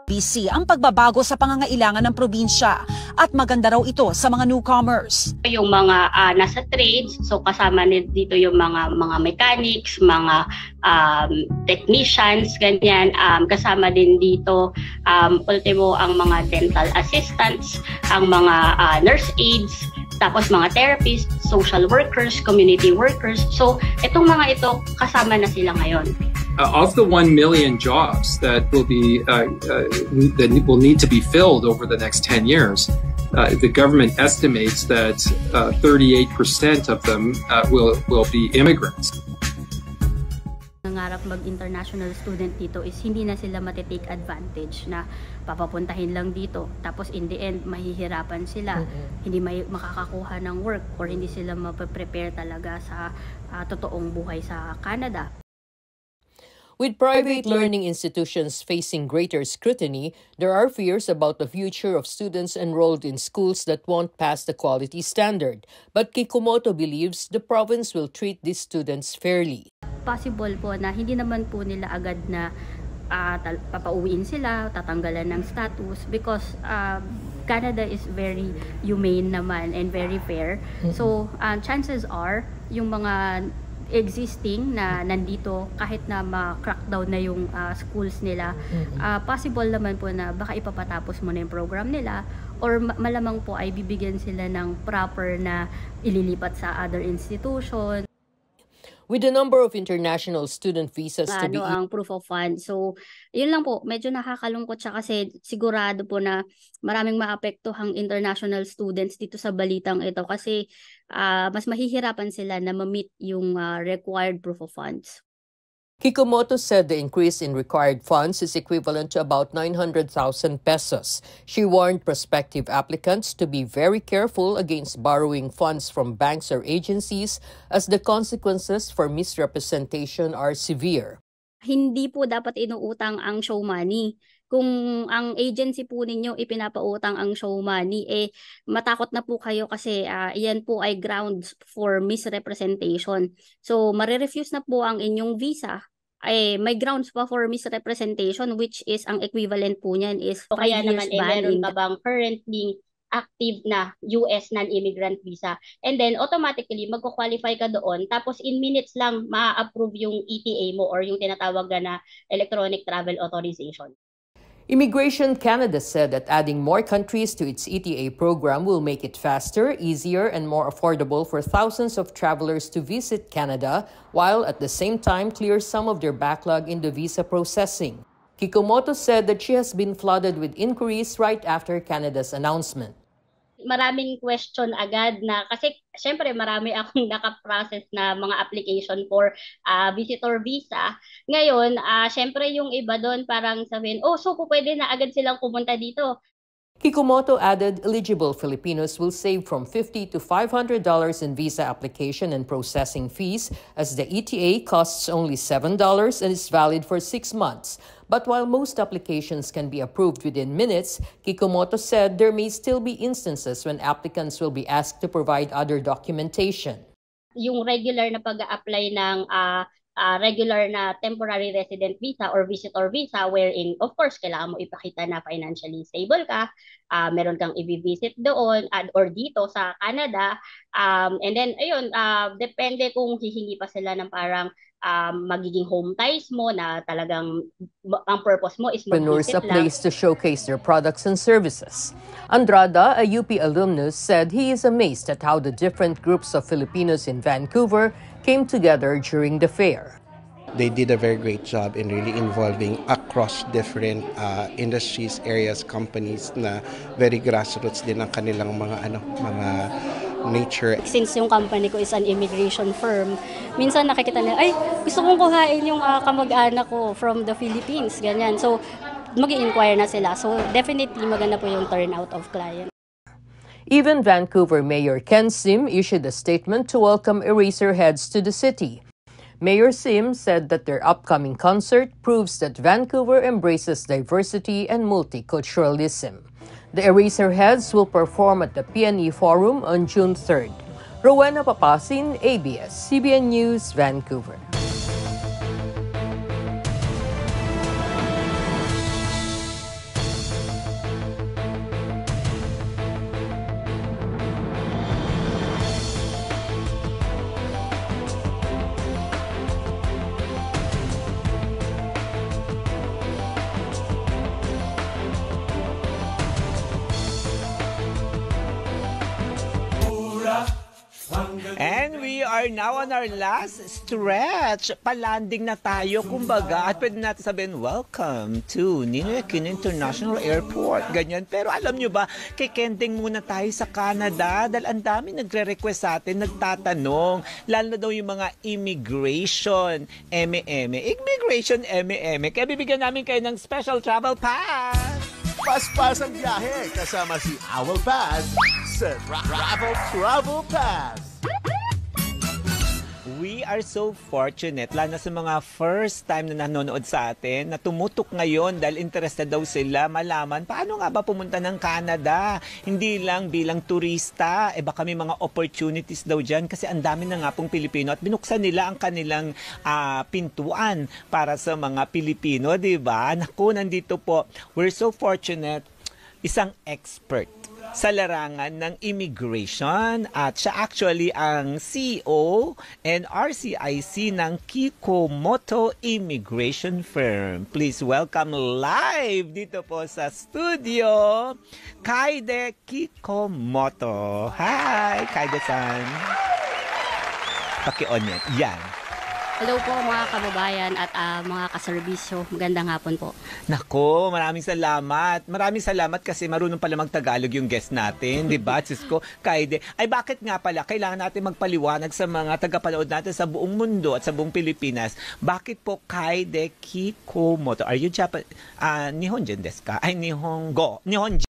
BC ang pagbabago sa pangangailangan ng probinsya at maganda raw ito sa mga newcomers. Yung mga nasa trades, so kasama dito yung mga mechanics, mga technicians, ganyan. Kasama din dito ultimo ang mga dental assistants, ang mga nurse aides, tapos mga therapists, social workers, community workers. So itong mga ito kasama na sila ngayon. Of the 1 million jobs that will need to be filled over the next 10 years, the government estimates that 38% of them will be immigrants. Nangarap mag-international student dito is hindi na sila matitake advantage na papapuntahin lang dito. Tapos in the end, mahihirapan sila. Hindi makakakuha ng work or hindi sila mapaprepare talaga sa totoong buhay sa Canada. With private learning institutions facing greater scrutiny, there are fears about the future of students enrolled in schools that won't pass the quality standard. But Kikumoto believes the province will treat these students fairly. Possible po na hindi naman po nila agad na papauwiin sila, tatanggalan ng status because Canada is very humane naman and very fair. So chances are yung mga existing na nandito kahit na ma-crackdown na yung schools nila, possible naman po na baka ipapatapos mo na yung program nila or malamang po ay bibigyan sila ng proper na ililipat sa other institution. With the number of international student visas to be... ang proof of funds. So, yun lang po, medyo nakakalungkot siya kasi sigurado po na maraming maapektuhang international students dito sa balitang ito kasi mas mahihirapan sila na ma-meet yung required proof of funds. Kikumoto said the increase in required funds is equivalent to about 900,000 pesos. She warned prospective applicants to be very careful against borrowing funds from banks or agencies as the consequences for misrepresentation are severe. Hindi po dapat inuutang ang show money. Kung ang agency po ninyo ipinapautang ang show money, matakot na po kayo kasi iyan po ay grounds for misrepresentation. So, marirefuse na po ang inyong visa. May grounds pa for misrepresentation which is ang equivalent po niyan is 5 kaya years naman banning. meron ka bang currently active na US non-immigrant visa, and then automatically magko-qualify ka doon, tapos in minutes lang ma-approve yung ETA mo or yung tinatawag na electronic travel authorization. Immigration Canada said that adding more countries to its ETA program will make it faster, easier, and more affordable for thousands of travelers to visit Canada, while at the same time clear some of their backlog in the visa processing. Kikumoto said that she has been flooded with inquiries right after Canada's announcement. Maraming question agad na kasi syempre marami akong naka-process na mga application for visitor visa. Ngayon, syempre yung iba doon parang sabihin, so pwede na agad silang pumunta dito. Kikumoto added eligible Filipinos will save from $50 to $500 in visa application and processing fees as the ETA costs only $7 and is valid for 6 months. But while most applications can be approved within minutes, Kikumoto said there may still be instances when applicants will be asked to provide other documentation. Yung regular na pag-a-apply ng regular na temporary resident visa or visitor visa wherein of course kailangan mo ipakita na financially stable ka, meron kang i-visit doon or dito sa Canada, and then ayun, depende kung hihingi pa sila ng parang magiging home ties mo na talagang ang purpose mo is mag-visit lang. A place to showcase their products and services. Andrada, a UP alumnus, said he is amazed at how the different groups of Filipinos in Vancouver came together during the fair. They did a very great job in really involving across different industries, areas, companies na very grassroots din ang kanilang mga nature. Since yung company ko is an immigration firm, minsan nakikita nila, gusto kong kuhain yung kamag-anak ko from the Philippines, ganyan. So, mag-i-inquire na sila. So, definitely maganda po yung turnout of client. Even Vancouver Mayor Ken Sim issued a statement to welcome Eraserheads to the city. Mayor Sim said that their upcoming concert proves that Vancouver embraces diversity and multiculturalism. The Eraserheads will perform at the PNE Forum on June 3rd. Rowena Papasin, ABS-CBN News, Vancouver. are now on our last stretch. Palanding na tayo, kumbaga. At pwede natin sabihin, welcome to Ninoy Aquino International Airport. Ganyan. Pero alam nyo ba, kikending muna tayo sa Canada dahil ang dami nagre-request sa atin, nagtatanong. Lalo na daw yung mga immigration, immigration, Kaya bibigyan namin kayo ng special travel pass. Paspas ang biyahe kasama si Owl Pass sa Travel Pass. We are so fortunate, lalo na sa mga first time na nanonood sa atin, na tumutok ngayon dahil interested daw sila malaman paano nga ba pumunta ng Canada. Hindi lang bilang turista, baka may mga opportunities daw dyan kasi ang dami na nga pong Pilipino at binuksan nila ang kanilang pintuan para sa mga Pilipino, di ba? Naku, nandito po, we're so fortunate, isang expert sa larangan ng immigration at siya actually ang CEO and RCIC ng Kikomoto Immigration Firm. Please welcome live dito po sa studio, Kaide Kikomoto. Hi, Kaide-san. Paki-on yan. Hello po mga kababayan at mga kaserbisyo. Magandang hapon po. Nako, maraming salamat. Maraming salamat kasi marunong pala mag-Tagalog yung guest natin, di ba? Cisco, Kaide. Ay bakit nga pala kailangan natin magpaliwanag sa mga tagapanood natin sa buong mundo at sa buong Pilipinas? Bakit po Kaide Kikomoto? Are you Japanese? Nihonjin desu ka? Ay, Nihongo.